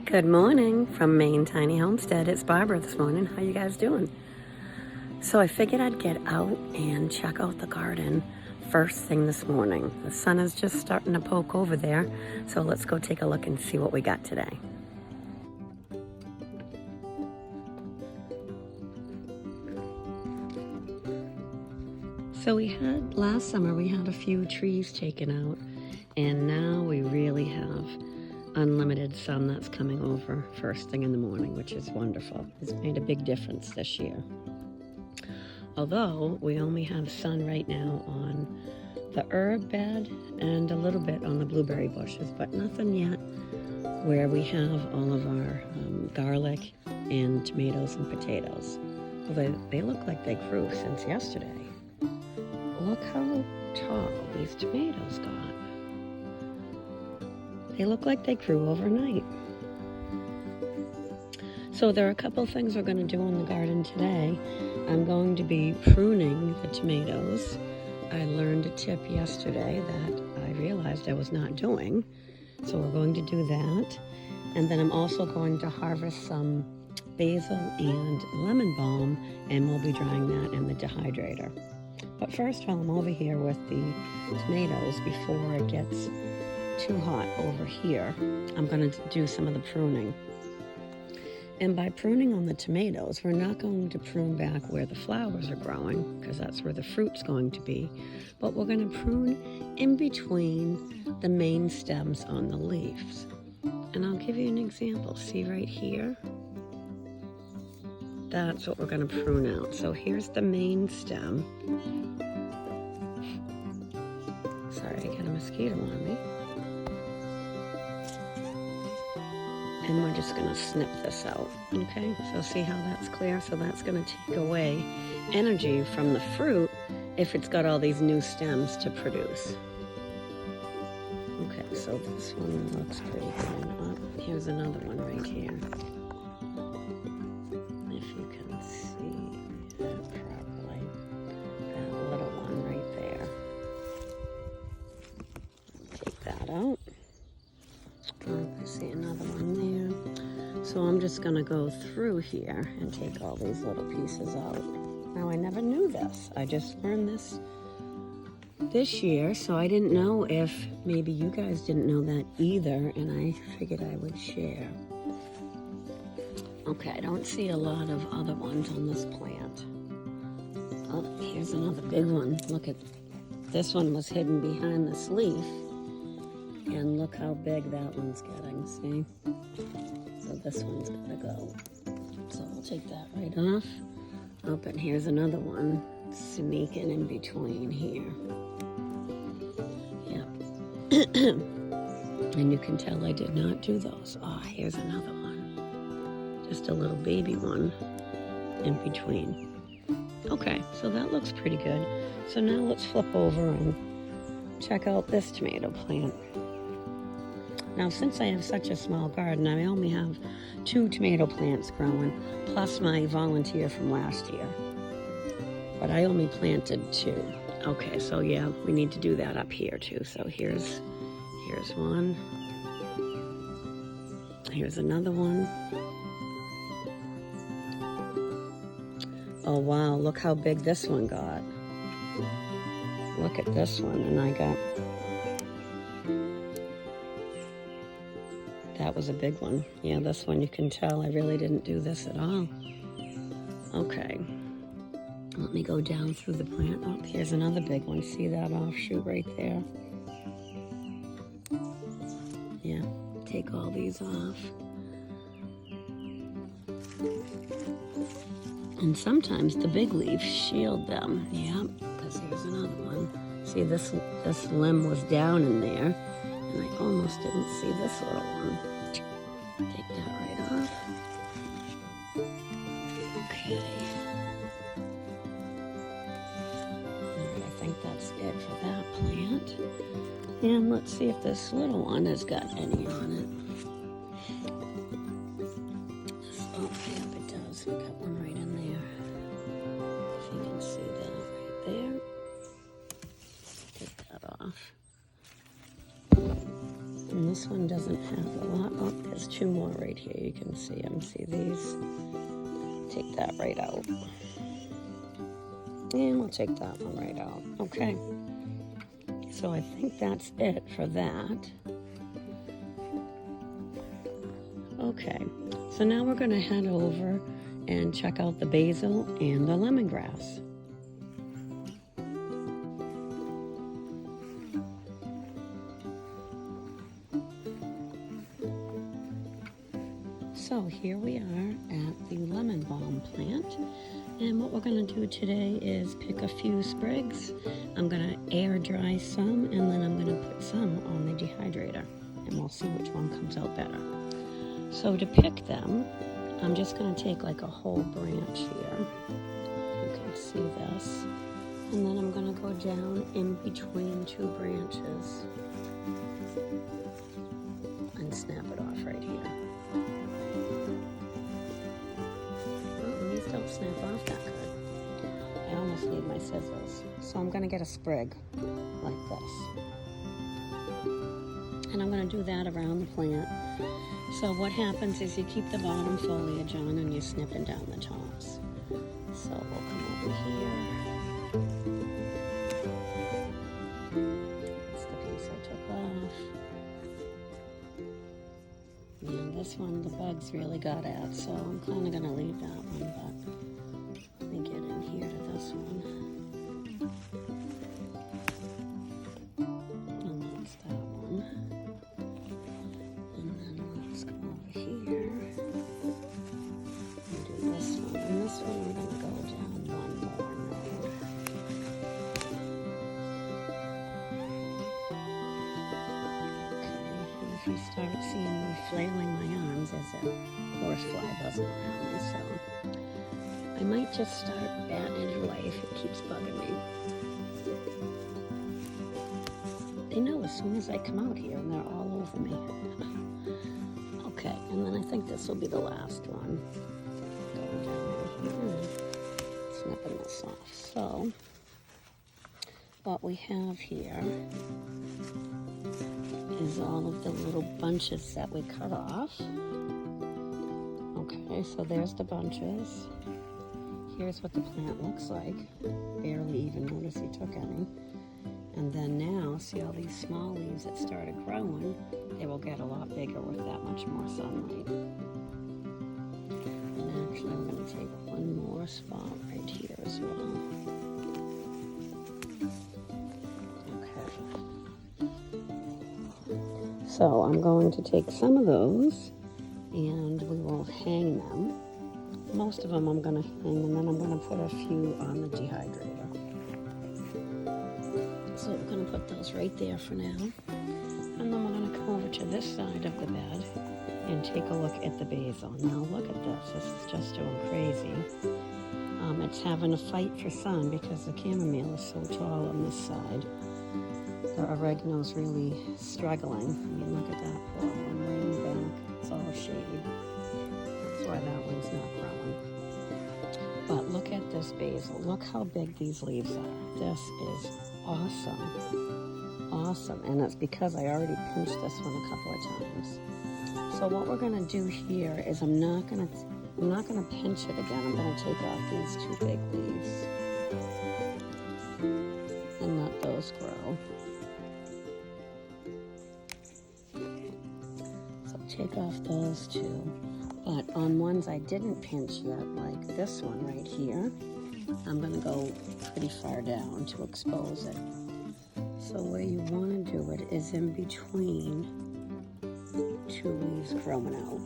Good morning from Maine Tiny Homestead. It's Barbara this morning. How you guys doing? So I figured I'd get out and check out the garden first thing this morning. The sun is just starting to poke over there, so let's go take a look and see what we got today. So last summer we had a few trees taken out, and now we really have unlimited sun that's coming over first thing in the morning, which is wonderful. It's made a big difference this year. Although we only have sun right now on the herb bed and a little bit on the blueberry bushes, but nothing yet where we have all of our garlic and tomatoes and potatoes. Well, they look like they grew since yesterday. Look how tall these tomatoes got. They look like they grew overnight. So there are a couple things we're going to do in the garden today. I'm going to be pruning the tomatoes. I learned a tip yesterday that I realized I was not doing. So we're going to do that. And then I'm also going to harvest some basil and lemon balm, and we'll be drying that in the dehydrator. But first, while I'm over here with the tomatoes, before it gets too hot over here, I'm going to do some of the pruning. And by pruning on the tomatoes, we're not going to prune back where the flowers are growing, because that's where the fruit's going to be, but we're going to prune in between the main stems on the leaves. And I'll give you an example. See right here? That's what we're going to prune out. So here's the main stem. Sorry, I got a mosquito on me. And we're just going to snip this out, okay? So see how that's clear? So that's going to take away energy from the fruit if it's got all these new stems to produce. Okay, so this one looks pretty good. Oh, here's another one right here. If you can see that properly. That little one right there. Take that out. Oh, I see another one there. So I'm just going to go through here and take all these little pieces out. Now, I never knew this. I just learned this year, so I didn't know if maybe you guys didn't know that either, and I figured I would share. Okay, I don't see a lot of other ones on this plant. Oh, here's another big one. Look at this one was hidden behind this leaf. And look how big that one's getting, see? So this one's gotta go. So we'll take that right off. Oh, and here's another one sneaking in between here. Yep. And you can tell I did not do those. Oh, here's another one. Just a little baby one in between. Okay, so that looks pretty good. So now let's flip over and check out this tomato plant. Now, since I have such a small garden, I only have 2 tomato plants growing, plus my volunteer from last year. But I only planted 2. Okay, so yeah, we need to do that up here too. So here's one. Here's another one. Oh wow, look how big this one got. Look at this one, and I got... That was a big one. Yeah, this one you can tell I really didn't do this at all. Okay. Let me go down through the plant. Oh, here's another big one. See that offshoot right there? Yeah, take all these off. And sometimes the big leaves shield them. Yeah, because here's another one. See, this limb was down in there, and I almost didn't see this little one. Take that right off. Okay. Alright, I think that's it for that plant. And let's see if this little one has got any on it. Oh, yep, it does. We got one right in there. If you can see that right there. Take that off. And this this one doesn't have a lot. Oh, there's two more right here. You can see them. See these? Take that right out. And we'll take that one right out. Okay. So I think that's it for that. Okay. So now we're going to head over and check out the basil and the lemongrass. So here we are at the lemon balm plant, and what we're going to do today is pick a few sprigs. I'm going to air dry some, and then I'm going to put some on the dehydrator, and we'll see which one comes out better. So to pick them, I'm just going to take like a whole branch here. You can see this. And then I'm going to go down in between two branches and snap it off right here. These don't snap off that good. I almost need my scissors. So I'm going to get a sprig like this. And I'm going to do that around the plant. So what happens is you keep the bottom foliage on and you're snipping down the tops. So we'll come over here. That's the piece I took off. And this one the bugs really got at, so I'm kind of going to leave that one, but let me get in here to this one. And that's that one. And then let's go over here and do this one. And this one we're going to go down one more road. Okay, and if you start seeing me flailing my arms as a horsefly buzzing around me, so I might just start batting it away if it keeps bugging me. They know as soon as I come out here and they're all over me. Okay, and then I think this will be the last one. Going down here and snipping this off. So, what we have here is all of the little bunches that we cut off. Okay, so there's the bunches. Here's what the plant looks like. Barely even notice he took any. And then now, see all these small leaves that started growing? They will get a lot bigger with that much more sunlight. And actually, I'm going to take one more spot right here as well. Okay. So I'm going to take some of those and we will hang them. Most of them I'm going to hang, and then I'm going to put a few on the dehydrator. So we're going to put those right there for now. And then we're going to come over to this side of the bed and take a look at the basil. Now look at this. This is just doing crazy. It's having a fight for sun because the chamomile is so tall on this side. The oregano's really struggling. I mean, look at that poor one laying back. It's all shade. That's why that one's not growing. But look at this basil. Look how big these leaves are. This is awesome. Awesome. And it's because I already pinched this one a couple of times. So what we're going to do here is I'm not going to pinch it again. I'm going to take off these two big leaves and let those grow. So take off those two. But on ones I didn't pinch yet, like this one right here, I'm going to go pretty far down to expose it. So where you want to do it is in between two leaves growing out,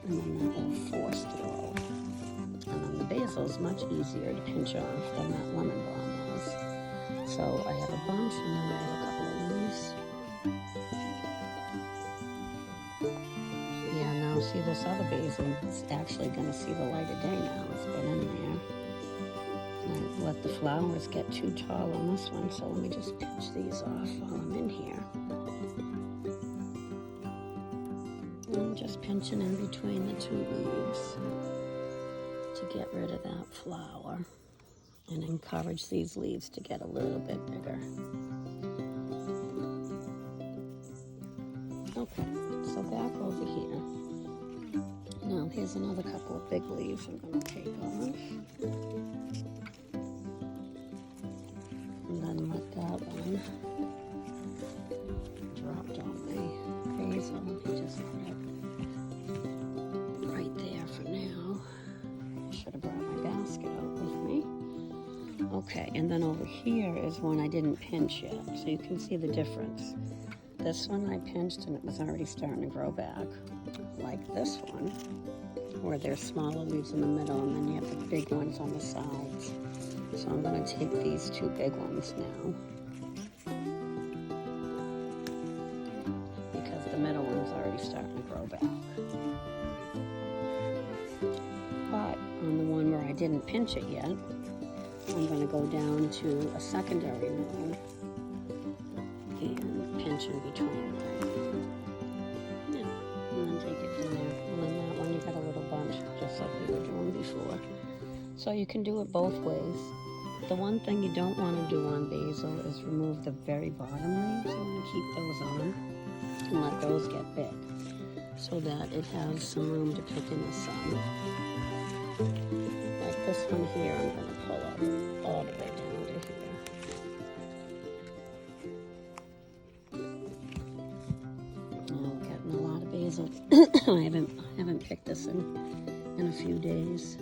and then that will force through. And then the basil is much easier to pinch off than that lemon balm was. So I have a bunch, and then I have a couple of leaves. Yeah, now see this other basil, it's actually going to see the light of day now. It's been in there. I let the flowers get too tall on this one, so let me just pinch these off while I'm in here. I'm just pinching in between the two leaves to get rid of that flower and encourage these leaves to get a little bit bigger. Okay. so back over here. Now here's another couple of big leaves I'm going to take off. And then let that one drop on my basil. Let me just put it right there for now. I should have brought my basket out with me. Okay, and then over here is one I didn't pinch yet, so you can see the difference. This one I pinched and it was already starting to grow back, like this one, where there's smaller leaves in the middle and then you have the big ones on the sides. So I'm going to take these two big ones now, because the middle one's already starting to grow back. But on the one where I didn't pinch it yet, I'm going to go down to a secondary node and pinch in between them. Yeah, and then take it from there. And then that one you got a little bunch, just like we were doing before. So you can do it both ways. The one thing you don't want to do on basil is remove the very bottom leaves. You want to keep those on and let those get big so that it has some room to pick in the sun. Like this one here, I'm going to pull up all the way down to here. Now we're getting a lot of basil. I haven't picked this in a few days.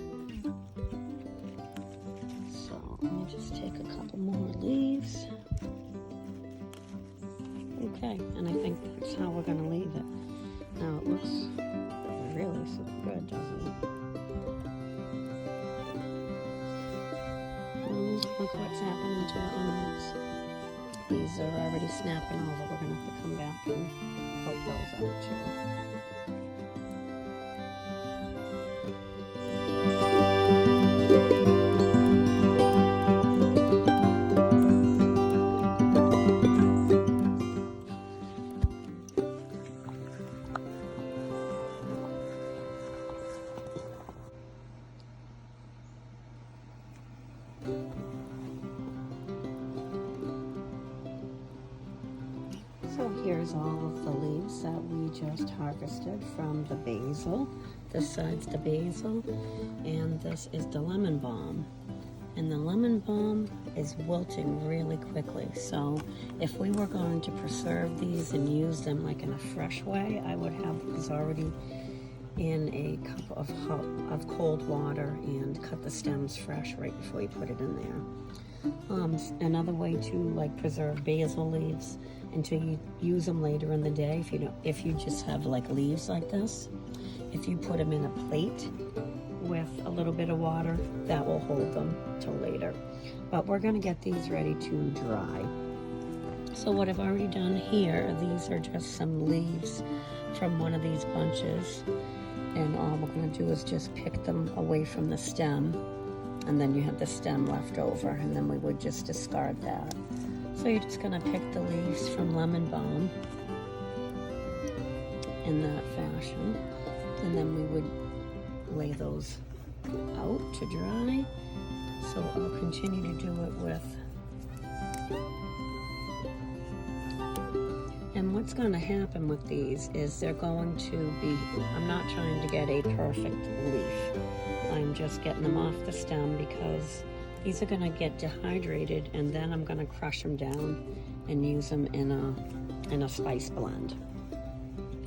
So let me just take a couple more leaves. Okay, and I think that's how we're going to leave it. Now it looks really super good, doesn't it? Look what's happening to the onions. These are already snapping over. We're going to have to come back and help those out too. So here's all of the leaves that we just harvested from the basil. This side's the basil, and this is the lemon balm. And the lemon balm is wilting really quickly. So if we were going to preserve these and use them like in a fresh way, I would have these already in a cup of cold water and cut the stems fresh right before you put it in there. Another way to like preserve basil leaves until you use them later in the day, if you just have like leaves like this, if you put them in a plate with a little bit of water, that will hold them till later. But we're going to get these ready to dry. So what I've already done here, these are just some leaves from one of these bunches, and all we're going to do is just pick them away from the stem, and then you have the stem left over, and then we would just discard that. So you're just going to pick the leaves from lemon balm in that fashion, and then we would lay those out to dry. So I'll continue to do it with. And what's going to happen with these is they're going to be, I'm not trying to get a perfect leaf. I'm just getting them off the stem because these are going to get dehydrated, and then I'm going to crush them down and use them in a spice blend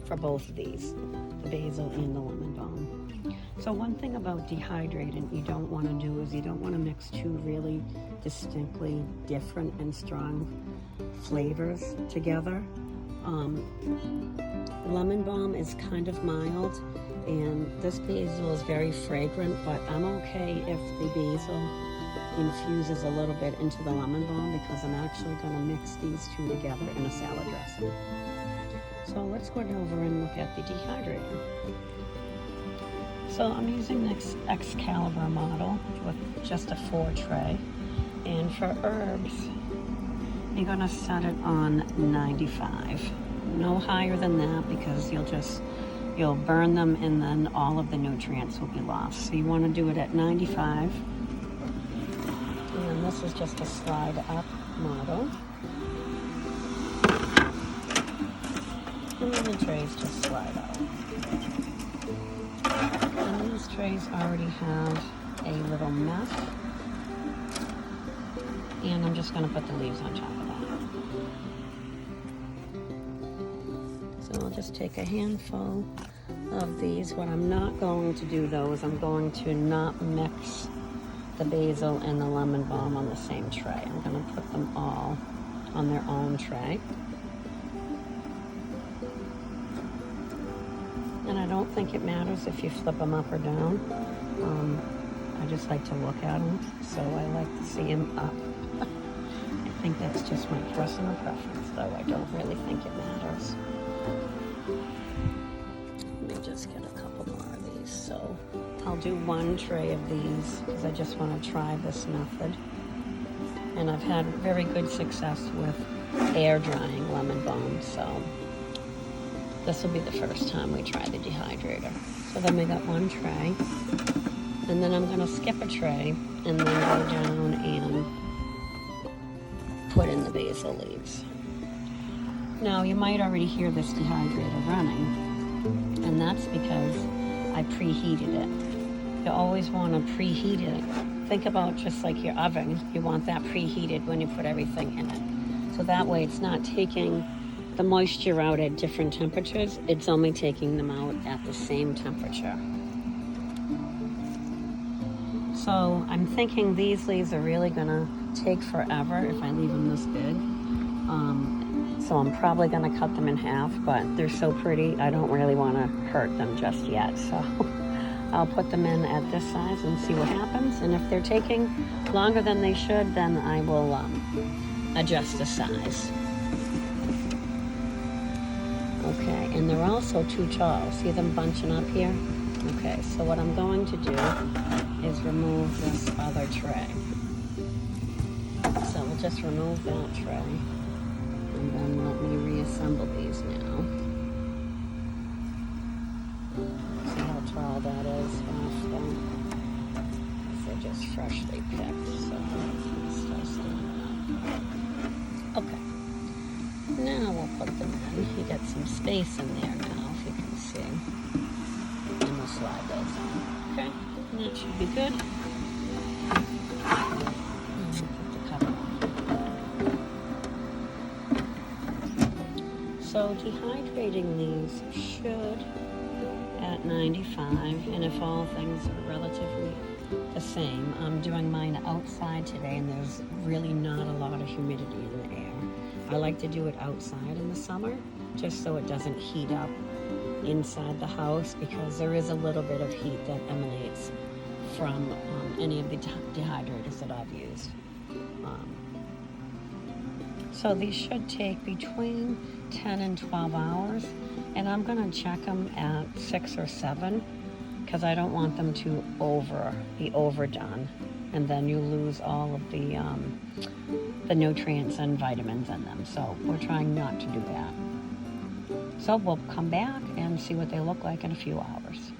for both of these, the basil and the lemon balm. So one thing about dehydrated you don't want to do is you don't want to mix two really distinctly different and strong flavors together. Lemon balm is kind of mild, and this basil is very fragrant, but I'm okay if the basil infuses a little bit into the lemon balm because I'm actually going to mix these two together in a salad dressing. So let's go over and look at the dehydrator. So I'm using this Excalibur model with just a 4 tray, and for herbs you're going to set it on 95. No higher than that because you'll burn them and then all of the nutrients will be lost. So you want to do it at 95. And this is just a slide up model. And And the trays just slide out. And these trays already have a little mess. And I'm just going to put the leaves on top of that. So I'll just take a handful of these. What I'm not going to do though is I'm going to not mix the basil and the lemon balm on the same tray. I'm going to put them all on their own tray. And I don't think it matters if you flip them up or down. I just like to look at them, so I like to see them up. I think that's just my personal preference, though. I don't really think it matters. Let me just get a couple more of these. So I'll do one tray of these because I just want to try this method. And I've had very good success with air drying lemon balm, so this will be the first time we try the dehydrator. So then we got one tray, and then I'm going to skip a tray and then go down and put in the basil leaves. Now you might already hear this dehydrator running, and that's because I preheated it. You always want to preheat it. Think about just like your oven. You want that preheated when you put everything in it. So that way it's not taking the moisture out at different temperatures. It's only taking them out at the same temperature. So I'm thinking these leaves are really gonna take forever if I leave them this big. So I'm probably gonna cut them in half, but they're so pretty, I don't really wanna hurt them just yet. So I'll put them in at this size and see what happens. And if they're taking longer than they should, then I will adjust the size. Okay, and they're also too tall. See them bunching up here? Okay, so what I'm going to do is remove this other tray. So we'll just remove that tray, and then let me reassemble these now. See how tall that is off them? They're just freshly picked, so let's start standing up. Okay. Now we'll put them in. You get some space in there now, if you can see. And we'll slide those on. Okay, and that should be good. And we'll put the cover on. So dehydrating these should at 95, and if all things are relatively the same. I'm doing mine outside today, and there's really not a lot of humidity in the air. I like to do it outside in the summer, just so it doesn't heat up inside the house, because there is a little bit of heat that emanates from any of the dehydrators that I've used. So these should take between 10 and 12 hours, and I'm going to check them at 6 or 7, because I don't want them to be overdone, and then you lose all of the nutrients and vitamins in them. So we're trying not to do that. So we'll come back and see what they look like in a few hours.